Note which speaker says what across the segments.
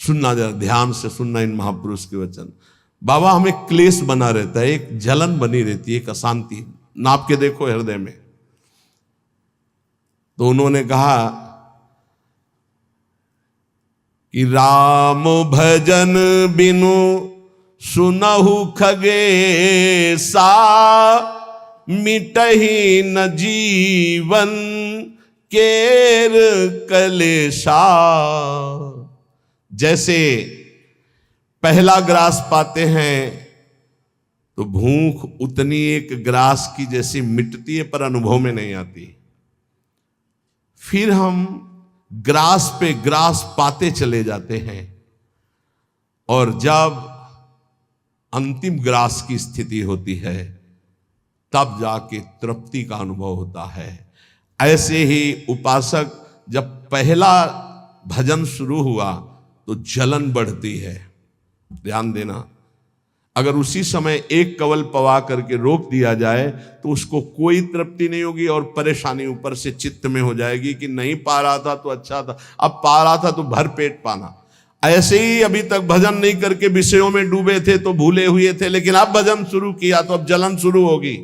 Speaker 1: सुनना, जरा ध्यान से सुनना इन महापुरुष के वचन। बाबा, हमें क्लेश बना रहता है, एक जलन बनी रहती है, एक अशांति, नाप के देखो हृदय में। तो उन्होंने कहा कि राम भजन बिनु सुनहु खगेसा, मिटहि न जीवन केर कलेशा। जैसे पहला ग्रास पाते हैं तो भूख उतनी एक ग्रास की जैसी मिटती है, पर अनुभव में नहीं आती। फिर हम ग्रास पे ग्रास पाते चले जाते हैं, और जब अंतिम ग्रास की स्थिति होती है तब जाके तृप्ति का अनुभव होता है। ऐसे ही उपासक, जब पहला भजन शुरू हुआ तो जलन बढ़ती है। ध्यान देना, अगर उसी समय एक कवल पवा करके रोक दिया जाए तो उसको कोई तृप्ति नहीं होगी, और परेशानी ऊपर से चित्त में हो जाएगी कि नहीं पा रहा था तो अच्छा था, अब पा रहा था तो भर पेट पाना। ऐसे ही अभी तक भजन नहीं करके विषयों में डूबे थे तो भूले हुए थे, लेकिन अब भजन शुरू किया तो अब जलन शुरू होगी।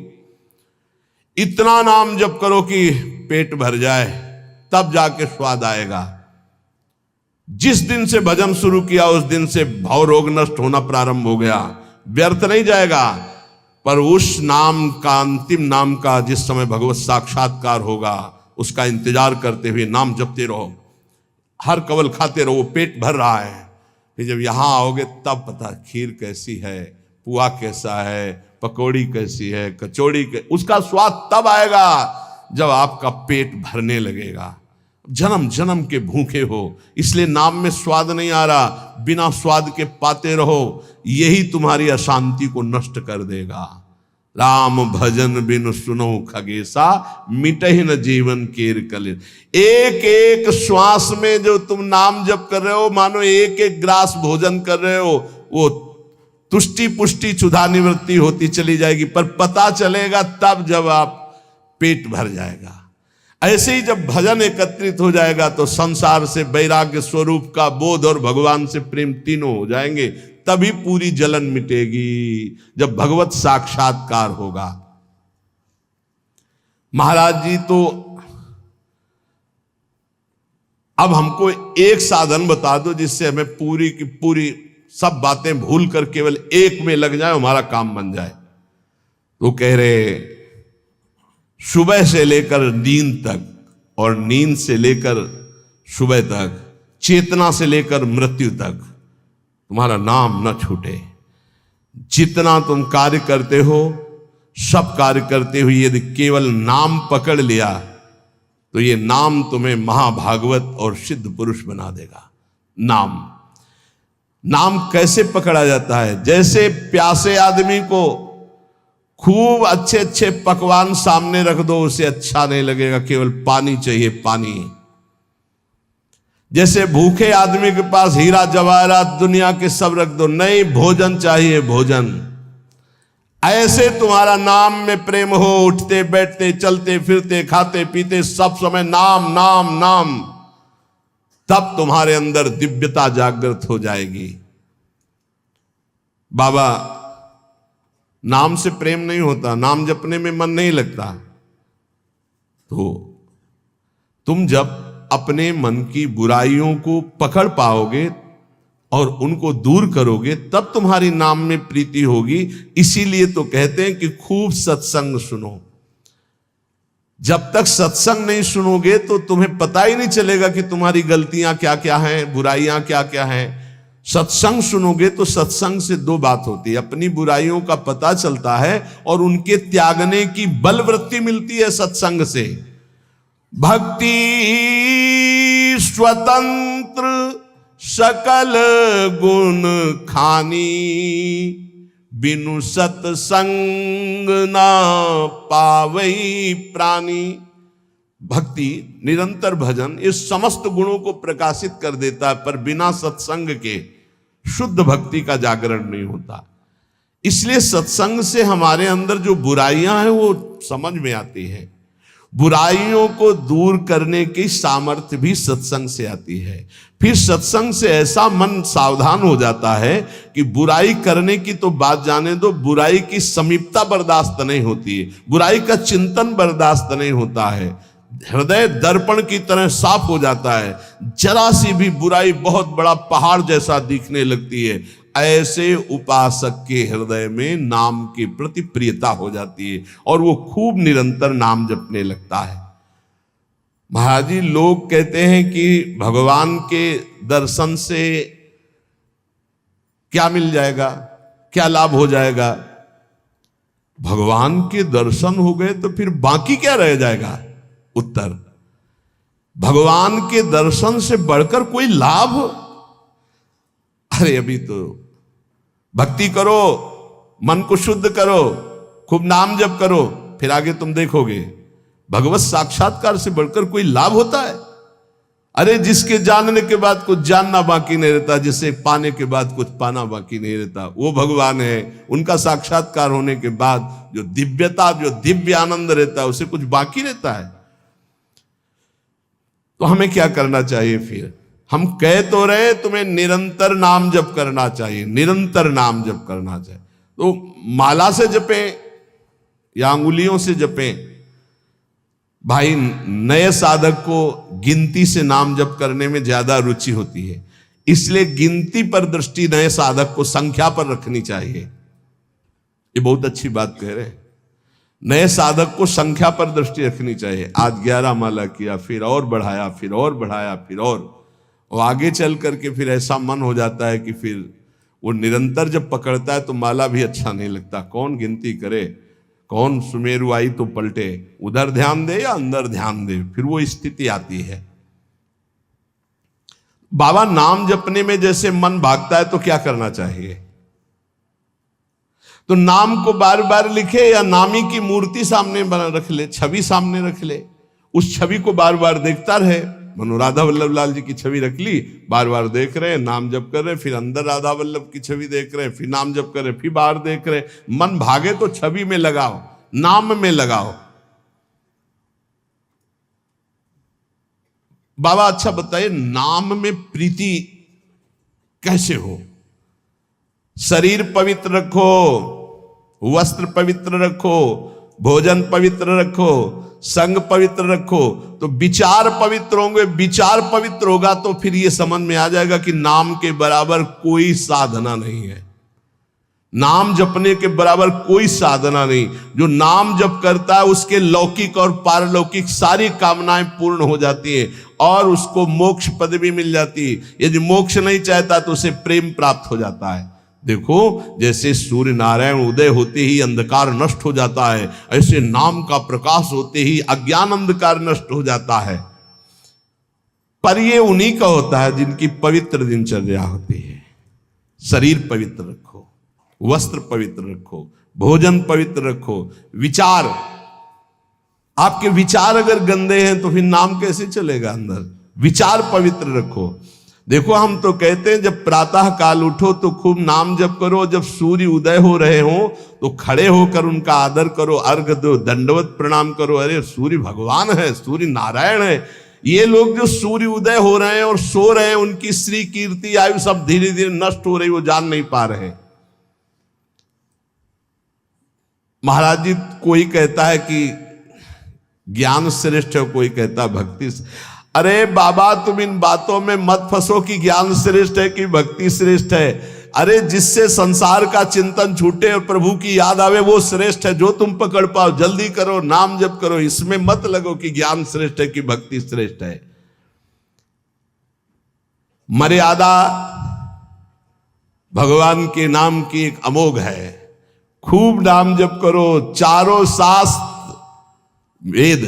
Speaker 1: इतना नाम जप करो कि पेट भर जाए, तब जाके स्वाद आएगा। जिस दिन से भजन शुरू किया उस दिन से भव रोग नष्ट होना प्रारंभ हो गया, व्यर्थ नहीं जाएगा। पर उस नाम का, अंतिम नाम का, जिस समय भगवत साक्षात्कार होगा उसका इंतजार करते हुए नाम जपते रहो, हर कवल खाते रहो, पेट भर रहा है। फिर जब यहां आओगे तब पता खीर कैसी है, पुआ कैसा है, पकौड़ी कैसी है, कचौड़ी उसका स्वाद तब आएगा जब आपका पेट भरने लगेगा। जन्म जन्म के भूखे हो, इसलिए नाम में स्वाद नहीं आ रहा, बिना स्वाद के पाते रहो, यही तुम्हारी अशांति को नष्ट कर देगा। राम भजन बिनु सुनो खगेसा, मिटहि न जीवन केर कलेश। एक एक श्वास में जो तुम नाम जप कर रहे हो, मानो एक एक ग्रास भोजन कर रहे हो, वो तुष्टि पुष्टि क्षुधा निवृत्ति होती चली जाएगी, पर पता चलेगा तब जब आप पेट भर जाएगा। ऐसे ही जब भजन एकत्रित हो जाएगा तो संसार से वैराग्य स्वरूप का बोध और भगवान से प्रेम तीनों हो जाएंगे, तभी पूरी जलन मिटेगी, जब भगवत साक्षात्कार होगा। महाराज जी तो अब हमको एक साधन बता दो जिससे हमें पूरी की पूरी सब बातें भूल कर केवल एक में लग जाए, हमारा काम बन जाए। तो कह रहे सुबह से लेकर नींद तक, और नींद से लेकर सुबह तक, चेतना से लेकर मृत्यु तक तुम्हारा नाम न छूटे। जितना तुम कार्य करते हो, सब कार्य करते हुए यदि केवल नाम पकड़ लिया तो ये नाम तुम्हें महाभागवत और सिद्ध पुरुष बना देगा। नाम कैसे पकड़ा जाता है? जैसे प्यासे आदमी को खूब अच्छे अच्छे पकवान सामने रख दो, उसे अच्छा नहीं लगेगा, केवल पानी चाहिए, पानी। जैसे भूखे आदमी के पास हीरा जवाहरात दुनिया के सब रख दो, नहीं, भोजन चाहिए, भोजन। ऐसे तुम्हारा नाम में प्रेम हो, उठते बैठते चलते फिरते खाते पीते सब समय नाम नाम नाम, तब तुम्हारे अंदर दिव्यता जागृत हो जाएगी। बाबा, नाम से प्रेम नहीं होता, नाम जपने में मन नहीं लगता, तो तुम जब अपने मन की बुराइयों को पकड़ पाओगे और उनको दूर करोगे, तब तुम्हारी नाम में प्रीति होगी। इसीलिए तो कहते हैं कि खूब सत्संग सुनो। जब तक सत्संग नहीं सुनोगे तो तुम्हें पता ही नहीं चलेगा कि तुम्हारी गलतियां क्या क्या हैं, बुराइयां क्या क्या हैं। सत्संग सुनोगे तो सत्संग से दो बात होती है, अपनी बुराइयों का पता चलता है और उनके त्यागने की बलवृत्ति मिलती है सत्संग से। भक्ति स्वतंत्र सकल गुण खानी, बिनु सत्संग ना पावई प्राणी। भक्ति, निरंतर भजन, इस समस्त गुणों को प्रकाशित कर देता है, पर बिना सत्संग के शुद्ध भक्ति का जागरण नहीं होता। इसलिए सत्संग से हमारे अंदर जो बुराइयां हैं वो समझ में आती हैं, बुराइयों को दूर करने की सामर्थ्य भी सत्संग से आती है। फिर सत्संग से ऐसा मन सावधान हो जाता है कि बुराई करने की तो बात जाने दो, बुराई की समीपता बर्दाश्त नहीं होती है, बुराई का चिंतन बर्दाश्त नहीं होता है। हृदय दर्पण की तरह साफ हो जाता है, जरा सी भी बुराई बहुत बड़ा पहाड़ जैसा दिखने लगती है। ऐसे उपासक के हृदय में नाम के प्रति प्रियता हो जाती है और वो खूब निरंतर नाम जपने लगता है। महाराज जी, लोग कहते हैं कि भगवान के दर्शन से क्या मिल जाएगा, क्या लाभ हो जाएगा। भगवान के दर्शन हो गए तो फिर बाकी क्या रह जाएगा। उत्तर, भगवान के दर्शन से बढ़कर कोई लाभ। अरे अभी तो भक्ति करो, मन को शुद्ध करो, खूब नाम जप करो, फिर आगे तुम देखोगे भगवत साक्षात्कार से बढ़कर कोई लाभ होता है। अरे जिसके जानने के बाद कुछ जानना बाकी नहीं रहता, जिसे पाने के बाद कुछ पाना बाकी नहीं रहता, वो भगवान है। उनका साक्षात्कार होने के बाद जो दिव्यता, जो दिव्य आनंद रहता है, उसे कुछ बाकी रहता है। तो हमें क्या करना चाहिए फिर? हम कह तो रहे तुम्हें निरंतर नाम जप करना चाहिए, निरंतर नाम जप करना चाहिए। तो माला से जपें या अंगुलियों से जपें। भाई, नए साधक को गिनती से नाम जप करने में ज्यादा रुचि होती है, इसलिए गिनती पर दृष्टि नए साधक को संख्या पर रखनी चाहिए। ये बहुत अच्छी बात कह रहे हैं। नए साधक को संख्या पर दृष्टि रखनी चाहिए। आज 11 माला किया, फिर और बढ़ाया, फिर और बढ़ाया, फिर और आगे चल करके फिर ऐसा मन हो जाता है कि फिर वो निरंतर जब पकड़ता है तो माला भी अच्छा नहीं लगता। कौन गिनती करे, कौन सुमेरु आई तो पलटे, उधर ध्यान दे या अंदर ध्यान दे, फिर वो स्थिति आती है। बाबा, नाम जपने में जैसे मन भागता है तो क्या करना चाहिए? तो नाम को बार बार लिखे या नामी की मूर्ति सामने बना रख ले, छवि सामने रख ले, उस छवि को बार बार देखता रहे। मनो राधा वल्लभ लाल जी की छवि रख ली, बार बार देख रहे हैं, नाम जप कर रहे हैं, फिर अंदर राधा वल्लभ की छवि देख रहे हैं, फिर नाम जप कर रहे हैं, फिर बाहर देख रहे हैं। मन भागे तो छवि में लगाओ, नाम में लगाओ। बाबा, अच्छा बताइए, नाम में प्रीति कैसे हो? शरीर पवित्र रखो, वस्त्र पवित्र रखो, भोजन पवित्र रखो, संग पवित्र रखो, तो विचार पवित्र होंगे। विचार पवित्र होगा तो फिर ये समझ में आ जाएगा कि नाम के बराबर कोई साधना नहीं है, नाम जपने के बराबर कोई साधना नहीं। जो नाम जप करता है उसके लौकिक और पारलौकिक सारी कामनाएं पूर्ण हो जाती हैं और उसको मोक्ष पदवी मिल जाती है। यदि मोक्ष नहीं चाहता तो उसे प्रेम प्राप्त हो जाता है। देखो, जैसे सूर्य नारायण उदय होते ही अंधकार नष्ट हो जाता है, ऐसे नाम का प्रकाश होते ही अज्ञान अंधकार नष्ट हो जाता है। पर ये उन्हीं का होता है जिनकी पवित्र दिनचर्या होती है। शरीर पवित्र रखो, वस्त्र पवित्र रखो, भोजन पवित्र रखो, विचार, आपके विचार अगर गंदे हैं तो फिर नाम कैसे चलेगा अंदर? विचार पवित्र रखो। देखो, हम तो कहते हैं जब प्रातः काल उठो तो खूब नाम जप करो, जब सूर्य उदय हो रहे हो तो खड़े होकर उनका आदर करो, अर्घ दो, दंडवत प्रणाम करो। अरे सूर्य भगवान है, सूर्य नारायण है। ये लोग जो सूर्य उदय हो रहे हैं और सो रहे हैं, उनकी श्री कीर्ति आयु सब धीरे धीरे नष्ट हो रही, वो जान नहीं पा रहे हैं। महाराज जी, कोई कहता है कि ज्ञान श्रेष्ठ है, कोई कहता है भक्ति। अरे बाबा, तुम इन बातों में मत फंसो कि ज्ञान श्रेष्ठ है कि भक्ति श्रेष्ठ है। अरे जिससे संसार का चिंतन छूटे और प्रभु की याद आवे वो श्रेष्ठ है। जो तुम पकड़ पाओ, जल्दी करो, नाम जप करो, इसमें मत लगो कि ज्ञान श्रेष्ठ है कि भक्ति श्रेष्ठ है। मर्यादा भगवान के नाम की एक अमोघ है। खूब नाम जप करो, चारों शास्त्र, वेद,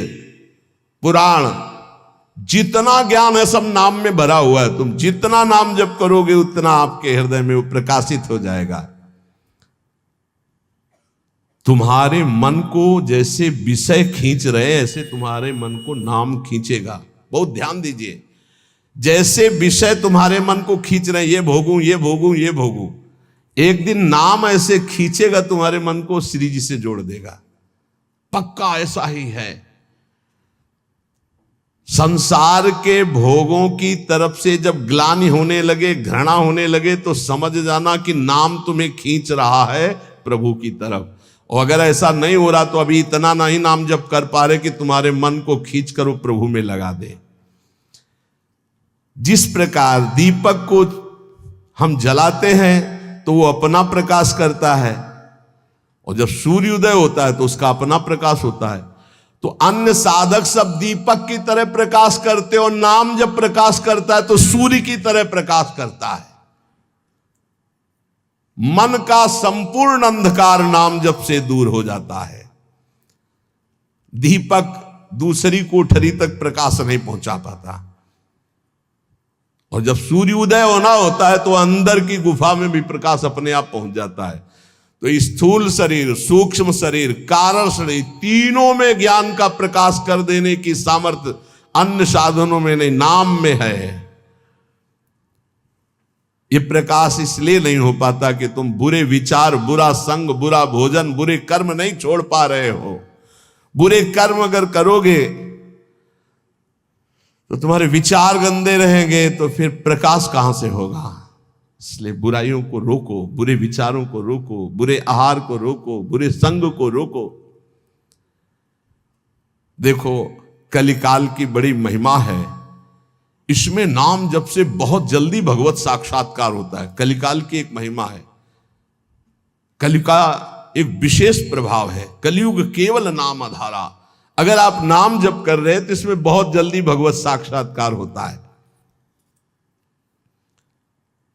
Speaker 1: पुराण, जितना ज्ञान है सब नाम में भरा हुआ है। तुम जितना नाम जप करोगे उतना आपके हृदय में वो प्रकाशित हो जाएगा। तुम्हारे मन को जैसे विषय खींच रहे ऐसे तुम्हारे मन को नाम खींचेगा। बहुत ध्यान दीजिए, जैसे विषय तुम्हारे मन को खींच रहे हैं, ये भोगूं, ये भोगूं, ये भोगूं, एक दिन नाम ऐसे खींचेगा तुम्हारे मन को, श्री जी से जोड़ देगा। पक्का ऐसा ही है। संसार के भोगों की तरफ से जब ग्लानि होने लगे, घृणा होने लगे, तो समझ जाना कि नाम तुम्हें खींच रहा है प्रभु की तरफ। और अगर ऐसा नहीं हो रहा तो अभी इतना नहीं नाम जप कर पा रहे कि तुम्हारे मन को खींच कर वो प्रभु में लगा दे। जिस प्रकार दीपक को हम जलाते हैं तो वो अपना प्रकाश करता है, और जब सूर्योदय होता है तो उसका अपना प्रकाश होता है। तो अन्य साधक सब दीपक की तरह प्रकाश करते, और नाम जब प्रकाश करता है तो सूर्य की तरह प्रकाश करता है। मन का संपूर्ण अंधकार नाम जप से दूर हो जाता है। दीपक दूसरी कोठरी तक प्रकाश नहीं पहुंचा पाता, और जब सूर्योदय होना होता है तो अंदर की गुफा में भी प्रकाश अपने आप पहुंच जाता है। तो स्थूल शरीर, सूक्ष्म शरीर, कारण शरीर, तीनों में ज्ञान का प्रकाश कर देने की सामर्थ्य अन्य साधनों में नहीं, नाम में है। ये प्रकाश इसलिए नहीं हो पाता कि तुम बुरे विचार, बुरा संग, बुरा भोजन, बुरे कर्म नहीं छोड़ पा रहे हो। बुरे कर्म अगर करोगे तो तुम्हारे विचार गंदे रहेंगे, तो फिर प्रकाश कहां से होगा। इसलिए बुराइयों को रोको, बुरे विचारों को रोको, बुरे आहार को रोको, बुरे संग को रोको। देखो, कलिकाल की बड़ी महिमा है, इसमें नाम जप से बहुत जल्दी भगवत साक्षात्कार होता है। कलिकाल की एक महिमा है, कलि का एक विशेष प्रभाव है। कलयुग केवल नाम आधारा। अगर आप नाम जप कर रहे हैं तो इसमें बहुत जल्दी भगवत साक्षात्कार होता है।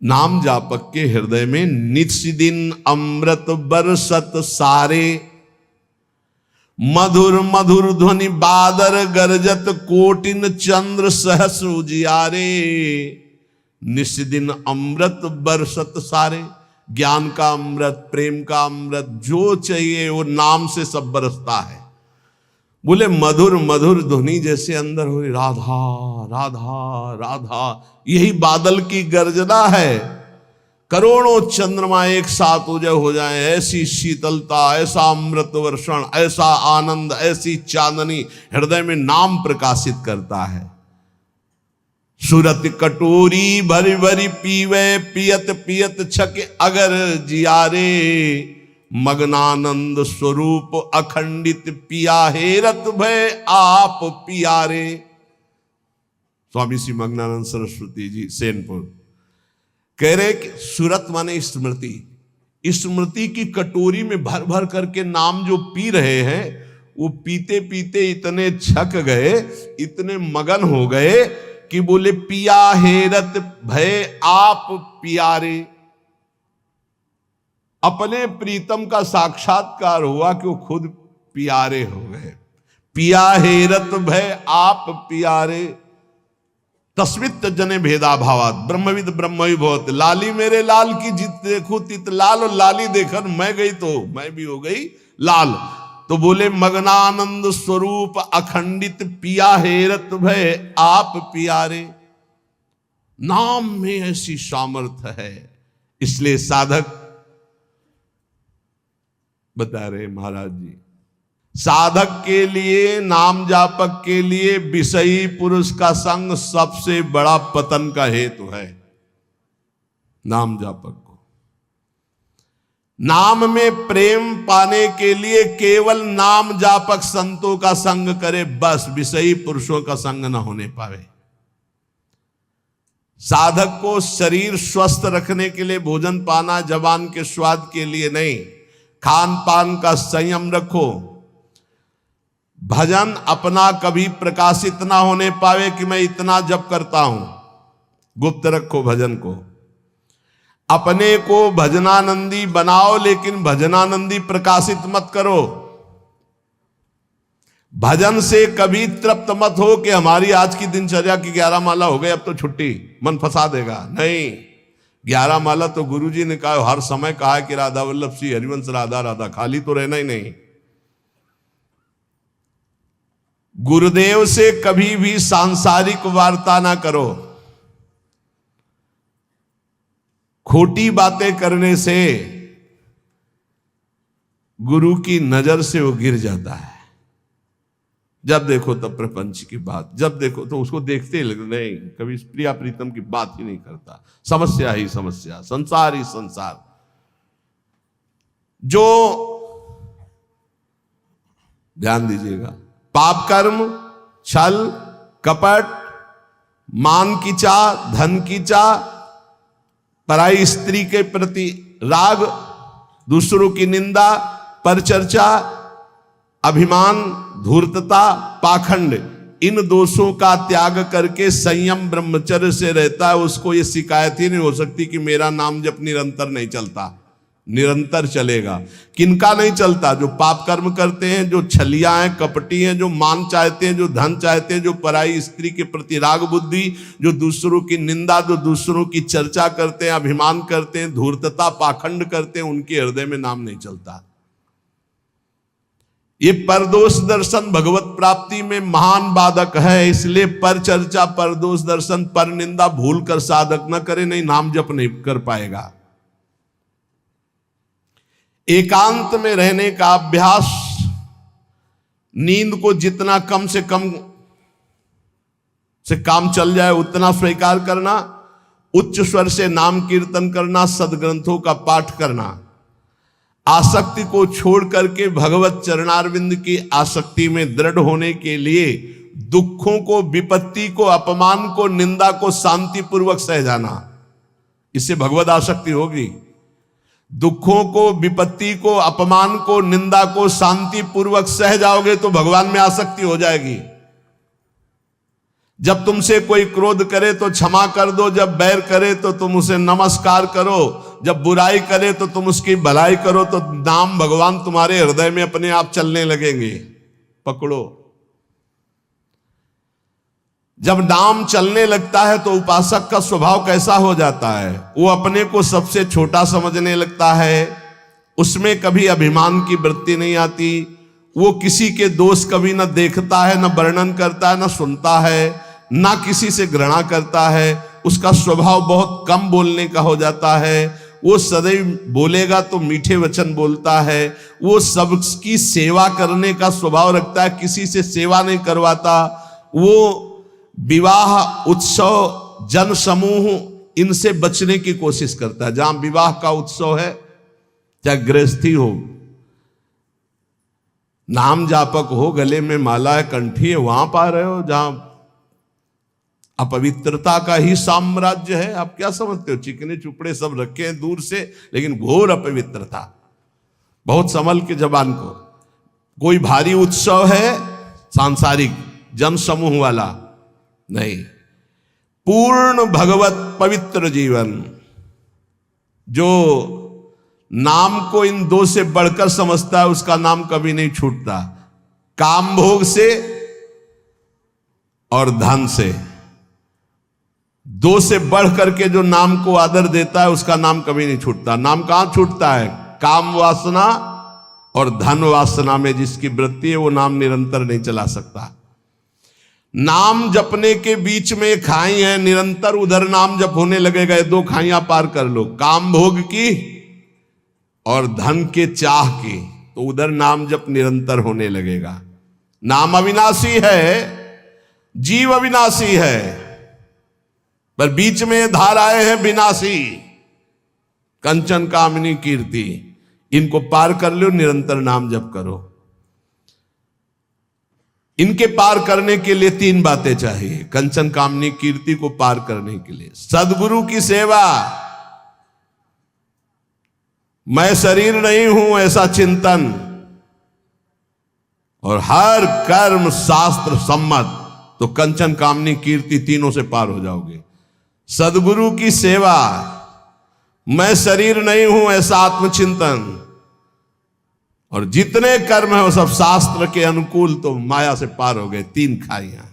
Speaker 1: नाम जापक के हृदय में नित्य दिन अमृत बरसत सारे, मधुर मधुर ध्वनि बादर गरजत, कोटिन चंद्र सहस उजियारे। नित्य दिन अमृत बरसत सारे, ज्ञान का अमृत, प्रेम का अमृत, जो चाहिए वो नाम से सब बरसता है। बोले मधुर मधुर ध्वनि जैसे अंदर हो, राधा राधा राधा, यही बादल की गर्जना है। करोड़ों चंद्रमा एक साथ उदय हो जाए, ऐसी शीतलता, ऐसा अमृत वर्षण, ऐसा आनंद, ऐसी चांदनी हृदय में नाम प्रकाशित करता है। सुरत कटोरी भरी भरी पीवे, पियत पियत छक अगर जियारे। मग्नानंद स्वरूप अखंडित पिया हेरत भय आप पियारे। स्वामी श्री मग्नानंद सरस्वती जी सेनपुर कह रहे कि सुरत माने स्मृति, स्मृति की कटोरी में भर भर करके नाम जो पी रहे हैं, वो पीते पीते इतने छक गए, इतने मगन हो गए कि बोले पिया हेरत भय आप पियारे। अपने प्रीतम का साक्षात्कार हुआ कि वो खुद प्यारे हो गए। पिया हेरत भय आप प्यारे, तस्मित जने भेदा भावात, ब्रह्मविद ब्रह्मवि भवत। लाली मेरे लाल की जित देखो तित लाल, और लाली देखकर मैं गई तो मैं भी हो गई लाल। तो बोले मग्नानंद स्वरूप अखंडित पिया हेरत भय आप प्यारे। नाम में ऐसी सामर्थ्य है, इसलिए साधक बता रहे महाराज जी, साधक के लिए, नाम जापक के लिए विषयी पुरुष का संग सबसे बड़ा पतन का हेतु है। नाम जापक को नाम में प्रेम पाने के लिए केवल नाम जापक संतों का संग करे, बस विषयी पुरुषों का संग न होने पावे। साधक को शरीर स्वस्थ रखने के लिए भोजन पाना जबान के स्वाद के लिए नहीं, खान पान का संयम रखो। भजन अपना कभी प्रकाशित ना होने पावे कि मैं इतना जप करता हूं, गुप्त रखो भजन को। अपने को भजनानंदी बनाओ, लेकिन भजनानंदी प्रकाशित मत करो। भजन से कभी तृप्त मत हो कि हमारी आज की दिनचर्या की 11 माला हो गई, अब तो छुट्टी, मन फंसा देगा। नहीं, 11 माला तो गुरुजी ने कहा, हर समय कहा है कि राधा वल्लभ श्री हरिवंश राधा राधा, खाली तो रहना ही नहीं। गुरुदेव से कभी भी सांसारिक वार्ता ना करो। खोटी बातें करने से गुरु की नजर से वो गिर जाता है। जब देखो तब प्रपंच की बात, जब देखो तो उसको देखते ही नहीं, कभी प्रिया प्रीतम की बात ही नहीं करता। समस्या ही समस्या, संसार ही संसार। जो ध्यान दीजिएगा, पाप कर्म, छल कपट, मान की चाह, धन की चाह, पराई स्त्री के प्रति राग, दूसरों की निंदा, परचर्चा, अभिमान, धूर्तता, पाखंड, इन दोषों का त्याग करके संयम ब्रह्मचर्य से रहता है, उसको ये शिकायत ही नहीं हो सकती कि मेरा नाम जब निरंतर नहीं चलता। निरंतर चलेगा। किनका नहीं चलता? जो पाप कर्म करते हैं, जो छलिया हैं, कपटी हैं, जो मान चाहते हैं, जो धन चाहते हैं, जो पराई स्त्री के प्रति राग बुद्धि, जो दूसरों की निंदा, जो दूसरों की चर्चा करते हैं, अभिमान करते हैं, धूर्तता, पाखंड करते हैं, उनके हृदय में नाम नहीं चलता। ये परदोष दर्शन भगवत प्राप्ति में महान बाधक है। इसलिए पर चर्चा, परदोष दर्शन, पर निंदा भूल कर साधक न करे, नहीं नाम जप नहीं कर पाएगा। एकांत में रहने का अभ्यास, नींद को जितना कम से कम से काम चल जाए उतना स्वीकार करना, उच्च स्वर से नाम कीर्तन करना, सदग्रंथों का पाठ करना, आसक्ति को छोड़ करके भगवत चरणारविंद की आसक्ति में दृढ़ होने के लिए दुखों को, विपत्ति को, अपमान को, निंदा को शांतिपूर्वक सह जाना, इससे भगवत आसक्ति होगी। दुखों को, विपत्ति को, अपमान को, निंदा को शांति पूर्वक सह जाओगे तो भगवान में आसक्ति हो जाएगी। जब तुमसे कोई क्रोध करे तो क्षमा कर दो, जब बैर करे तो तुम उसे नमस्कार करो, जब बुराई करे तो तुम उसकी भलाई करो, तो नाम भगवान तुम्हारे हृदय में अपने आप चलने लगेंगे। पकड़ो। जब नाम चलने लगता है तो उपासक का स्वभाव कैसा हो जाता है? वो अपने को सबसे छोटा समझने लगता है, उसमें कभी अभिमान की वृत्ति नहीं आती, वो किसी के दोष कभी न देखता है, न वर्णन करता है, न सुनता है, न किसी से घृणा करता है। उसका स्वभाव बहुत कम बोलने का हो जाता है। वो सदैव बोलेगा तो मीठे वचन बोलता है। वो सबकी सेवा करने का स्वभाव रखता है, किसी से सेवा नहीं करवाता। वो विवाह, उत्सव, जन समूह, इनसे बचने की कोशिश करता है। जहां विवाह का उत्सव है, चाहे गृहस्थी हो, नाम जापक हो, गले में माला है, कंठी है, वहां पा रहे हो जहां अपवित्रता का ही साम्राज्य है। आप क्या समझते हो? चिकने चुपड़े सब रखे हैं दूर से, लेकिन घोर अपवित्रता। बहुत संभल के जबान को। कोई भारी उत्सव है सांसारिक जन समूह वाला नहीं, पूर्ण भगवत पवित्र जीवन। जो नाम को इन दो से बढ़कर समझता है, उसका नाम कभी नहीं छूटता। काम भोग से और धन से, दो से बढ़ करके जो नाम को आदर देता है, उसका नाम कभी नहीं छूटता। नाम कहां छूटता है? काम वासना और धन वासना में जिसकी वृत्ति है, वो नाम निरंतर नहीं चला सकता। नाम जपने के बीच में एक खाई है, निरंतर उधर नाम जप होने लगेगा। दो खाइयां पार कर लो, काम भोग की और धन के चाह की, तो उधर नाम जप निरंतर होने लगेगा। नाम अविनाशी है, जीव अविनाशी है, पर बीच में धाराएं हैं विनाशी। कंचन, कामिनी, कीर्ति, इनको पार कर लो, निरंतर नाम जप करो। इनके पार करने के लिए तीन बातें चाहिए। कंचन, कामनी, कीर्ति को पार करने के लिए सदगुरु की सेवा, मैं शरीर नहीं हूं ऐसा चिंतन, और हर कर्म शास्त्र सम्मत, तो कंचन, कामनी, कीर्ति तीनों से पार हो जाओगे। सदगुरु की सेवा, मैं शरीर नहीं हूं ऐसा आत्मचिंतन, और जितने कर्म है वो सब शास्त्र के अनुकूल, तो माया से पार हो गए। तीन खाइयां।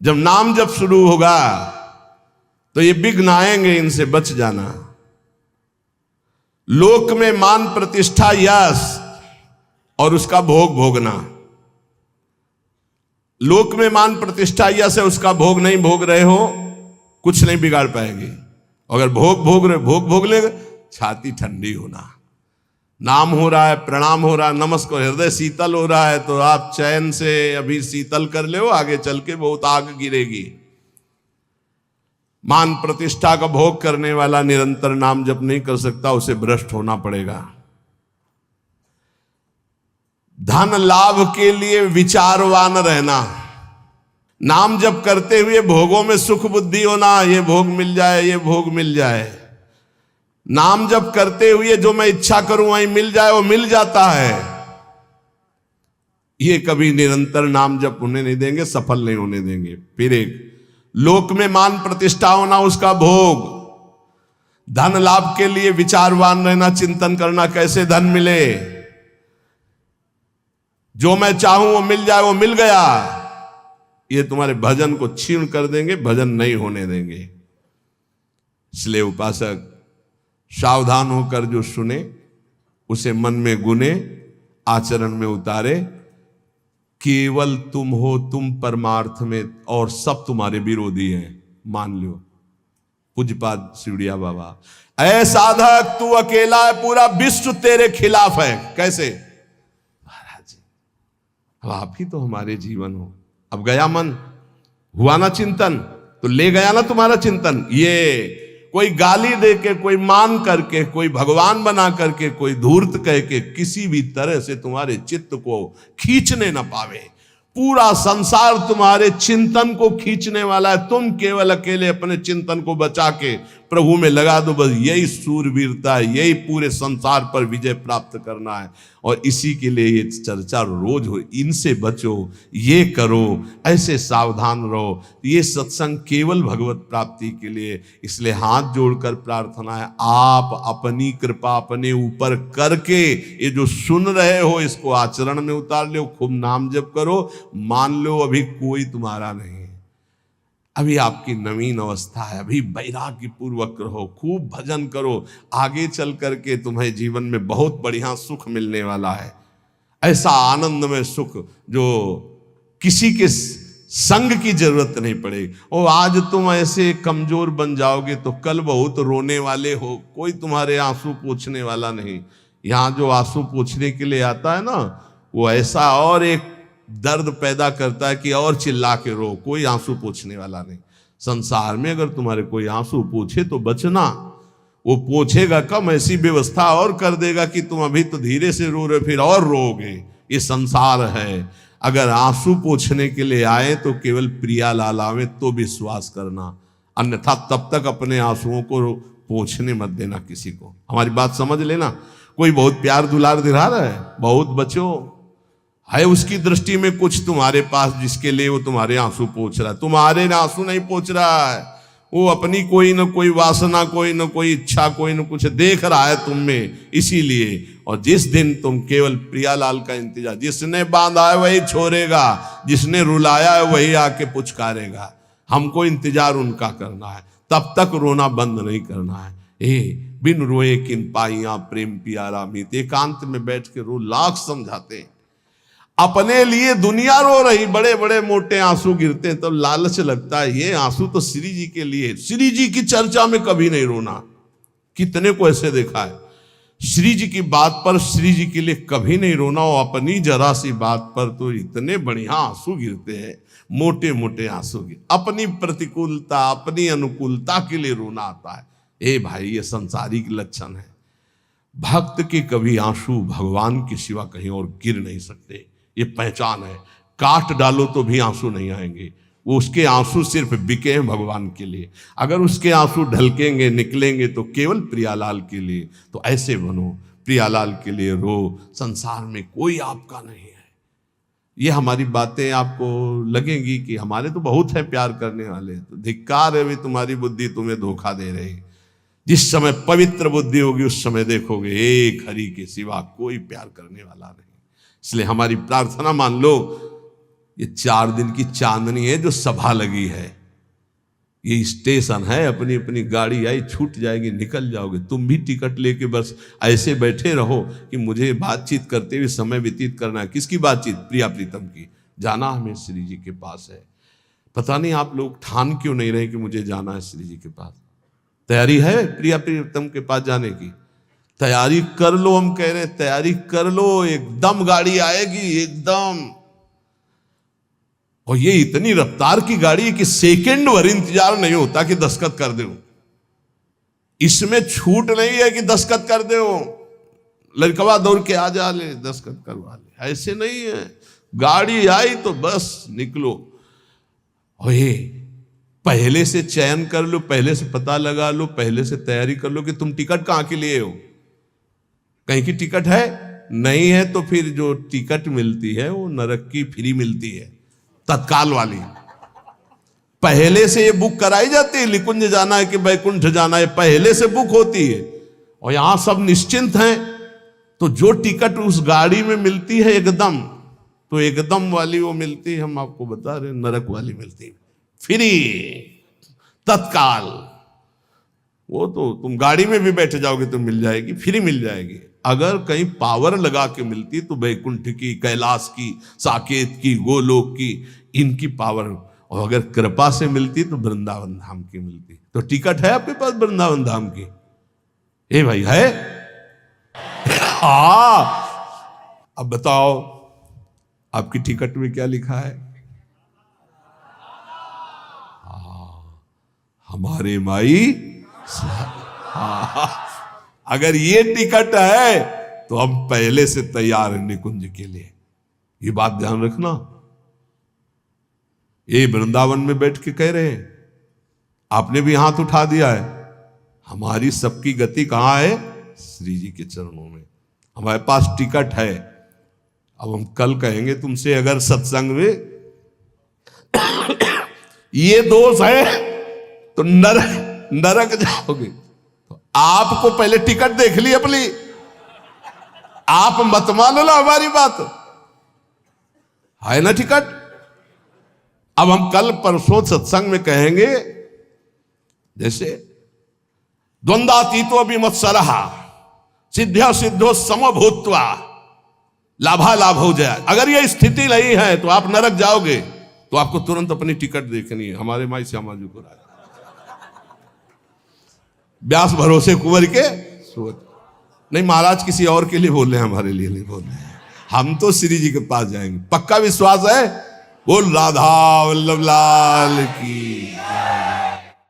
Speaker 1: जब नाम जब शुरू होगा तो ये विघ्न आएंगे, इनसे बच जाना। लोक में मान, प्रतिष्ठा, यश और उसका भोग भोगना। लोक में मान, प्रतिष्ठा, यश है, उसका भोग नहीं भोग रहे हो, कुछ नहीं बिगाड़ पाएंगे। अगर भोग भोग रहे, भोग भोग ले, छाती ठंडी होना, नाम हो रहा है, प्रणाम हो रहा है, नमस्कार, हृदय शीतल हो रहा है, तो आप चैन से अभी शीतल कर ले, आगे चल के बहुत आग गिरेगी। मान प्रतिष्ठा का भोग करने वाला निरंतर नाम जप नहीं कर सकता, उसे भ्रष्ट होना पड़ेगा। धन लाभ के लिए विचारवान रहना, नाम जप करते हुए भोगों में सुख बुद्धि होना, ये भोग मिल जाए, ये भोग मिल जाए। नाम जप करते हुए जो मैं इच्छा करूं वही मिल जाए, वो मिल जाता है। ये कभी निरंतर नाम जप होने नहीं देंगे, सफल नहीं होने देंगे। फिर एक लोक में मान प्रतिष्ठा होना, उसका भोग। धन लाभ के लिए विचारवान रहना, चिंतन करना कैसे धन मिले, जो मैं चाहूं वो मिल जाए, वो मिल गया। ये तुम्हारे भजन को छीण कर देंगे, भजन नहीं होने देंगे। इसलिए उपासक सावधान होकर जो सुने उसे मन में गुने, आचरण में उतारे। केवल तुम हो, तुम परमार्थ में, और सब तुम्हारे विरोधी हैं, मान लो। पूज्यपाद शिवड़िया बाबा, ऐ साधक तू अकेला है, पूरा विश्व तेरे खिलाफ है। कैसे महाराज जी, अब आप ही तो हमारे जीवन हो। अब गया मन, हुआ ना चिंतन, तो ले गया ना तुम्हारा चिंतन। ये कोई गाली दे के, कोई मान करके, कोई भगवान बना करके, कोई धूर्त कह के किसी भी तरह से तुम्हारे चित्त को खींचने ना पावे। पूरा संसार तुम्हारे चिंतन को खींचने वाला है, तुम केवल अकेले अपने चिंतन को बचा के प्रभु में लगा दो। बस यही सूरवीरता है, यही पूरे संसार पर विजय प्राप्त करना है। और इसी के लिए ये चर्चा रोज हो, इनसे बचो, ये करो, ऐसे सावधान रहो। ये सत्संग केवल भगवत प्राप्ति के लिए। इसलिए हाथ जोड़कर प्रार्थना है, आप अपनी कृपा अपने ऊपर करके ये जो सुन रहे हो इसको आचरण में उतार लो। खूब नाम जप करो। मान लो अभी कोई तुम्हारा नहीं, अभी आपकी नवीन अवस्था है, अभी वैराग्य पूर्वक रहो, खूब भजन करो। आगे चल करके तुम्हें जीवन में बहुत बढ़िया सुख मिलने वाला है। ऐसा आनंद में सुख जो किसी के संग की जरूरत नहीं पड़ेगी। और आज तुम ऐसे कमजोर बन जाओगे तो कल बहुत रोने वाले हो, कोई तुम्हारे आंसू पोंछने वाला नहीं। यहाँ जो आंसू पोंछने के लिए आता है ना, वो ऐसा और एक दर्द पैदा करता है कि और चिल्ला के रो, कोई आंसू पोंछने वाला नहीं। संसार में अगर तुम्हारे कोई आंसू पोंछे तो बचना, वो पोंछेगा कम, ऐसी व्यवस्था और कर देगा कि तुम अभी तो धीरे से रो रहे, फिर और रोगे। ये संसार है। अगर आंसू पोंछने के लिए आए तो केवल प्रियालाल आवे तो विश्वास करना, अन्यथा तब तक अपने आंसुओं को पोंछने मत देना किसी को। हमारी बात समझ लेना। कोई बहुत प्यार दुलार दिला रहा है, बहुत बचो, है उसकी दृष्टि में कुछ तुम्हारे पास जिसके लिए वो तुम्हारे आंसू पोंछ रहा है। तुम्हारे आंसू नहीं पोंछ रहा है, वो अपनी कोई न कोई वासना, कोई न कोई इच्छा, कोई न कुछ देख रहा है तुम में, इसीलिए। और जिस दिन तुम केवल प्रियालाल का इंतजार, जिसने बांधा है वही छोड़ेगा, जिसने रुलाया है वही आके पुचकारेगा। हमको इंतजार उनका करना है, तब तक रोना बंद नहीं करना है। बिन रोए किन पाइया प्रेम प्यारा मीत, एकांत में बैठ के रो, लाख समझाते हैं। अपने लिए दुनिया रो रही, बड़े बड़े मोटे आंसू गिरते हैं, तब लालच लगता है ये आंसू तो श्री जी के लिए। श्री जी की चर्चा में कभी नहीं रोना। कितने को ऐसे देखा है, श्री जी की बात पर, श्री जी के लिए कभी नहीं रोना। और अपनी जरा सी बात पर तो इतने बढ़िया आंसू गिरते हैं, मोटे मोटे आंसू गिर। अपनी प्रतिकूलता, अपनी अनुकूलता के लिए रोना आता है। ए भाई, ये संसारिक लक्षण है। भक्त के कभी आंसू भगवान के सिवा कहीं और गिर नहीं सकते, ये पहचान है। काट डालो तो भी आंसू नहीं आएंगे, वो उसके आंसू सिर्फ बिके हैं भगवान के लिए। अगर उसके आंसू ढलकेंगे, निकलेंगे तो केवल प्रियालाल के लिए। तो ऐसे बनो, प्रियालाल के लिए रो। संसार में कोई आपका नहीं है। ये हमारी बातें आपको लगेंगी कि हमारे तो बहुत है प्यार करने वाले, तो धिक्कार है भी तुम्हारी बुद्धि तुम्हें धोखा दे रही। जिस समय पवित्र बुद्धि होगी उस समय देखोगे एक हरि के सिवा कोई प्यार करने वाला नहीं। इसलिए हमारी प्रार्थना मान लो, ये 4 दिन की चांदनी है जो सभा लगी है, ये स्टेशन है। अपनी अपनी गाड़ी आई, छूट जाएगी, निकल जाओगे। तुम भी टिकट लेके बस ऐसे बैठे रहो कि मुझे बातचीत करते हुए समय व्यतीत करना है। किसकी बातचीत? प्रिया प्रीतम की। जाना हमें श्री जी के पास है। पता नहीं आप लोग ठान क्यों नहीं रहे कि मुझे जाना है श्री जी के पास। तैयारी है प्रिया प्रीतम के पास जाने की? तैयारी कर लो, हम कह रहे हैं तैयारी कर लो, एकदम गाड़ी आएगी एकदम। और ये इतनी रफ्तार की गाड़ी है कि सेकंड भर इंतजार नहीं होता कि दस्तखत कर दो। इसमें छूट नहीं है कि दस्तखत कर दो, लड़कवा दौड़ के आ जा ले दस्तखत करवा ले, ऐसे नहीं है। गाड़ी आई तो बस निकलो। और ये पहले से चयन कर लो, पहले से पता लगा लो, पहले से तैयारी कर लो कि तुम टिकट कहां के लिए हो। कहीं की टिकट है नहीं है तो फिर जो टिकट मिलती है वो नरक की फ्री मिलती है, तत्काल वाली। पहले से ये बुक कराई जाती है, निकुंज जाना है कि बैकुंठ जाना है, पहले से बुक होती है। और यहां सब निश्चिंत हैं, तो जो टिकट उस गाड़ी में मिलती है एकदम, तो एकदम वाली वो मिलती है, हम आपको बता रहे नरक वाली मिलती है फ्री, तत्काल। वो तो तुम गाड़ी में भी बैठ जाओगे तो मिल जाएगी, फ्री मिल जाएगी। अगर कहीं पावर लगा के मिलती तो बैकुंठ की, कैलाश की, साकेत की, गोलोक की, इनकी पावर। और अगर कृपा से मिलती तो वृंदावन धाम की मिलती। तो टिकट है आपके पास वृंदावन धाम की? ए भाई है? हाँ, अब बताओ आपकी टिकट में क्या लिखा है? हमारे माई। हाँ, अगर ये टिकट है तो हम पहले से तैयार हैं निकुंज के लिए। ये बात ध्यान रखना। ये वृंदावन में बैठ के कह रहे हैं, आपने भी हाथ उठा दिया है। हमारी सबकी गति कहां है? श्री जी के चरणों में। हमारे पास टिकट है। अब हम कल कहेंगे तुमसे, अगर सत्संग में ये दोष है तो नरक जाओगे। तो आपको पहले टिकट देख ली अपनी, आप मत मानो ना हमारी बात, है ना टिकट। अब हम कल परसों सत्संग में कहेंगे, जैसे द्वंद्वातीतो विमत्सरः सिद्ध्या सिद्धो समभूत्वा लाभालाभ हो जाए। अगर ये स्थिति नहीं है तो आप नरक जाओगे। तो आपको तुरंत अपनी टिकट देखनी है। हमारे माई श्यामा जी को व्यास भरोसे कुंवर के सोच नहीं, महाराज किसी और के लिए बोल रहे हैं, हमारे लिए नहीं बोल रहे हैं। हम तो श्री जी के पास जाएंगे, पक्का विश्वास है। बोल राधा वल्लभ लाल की।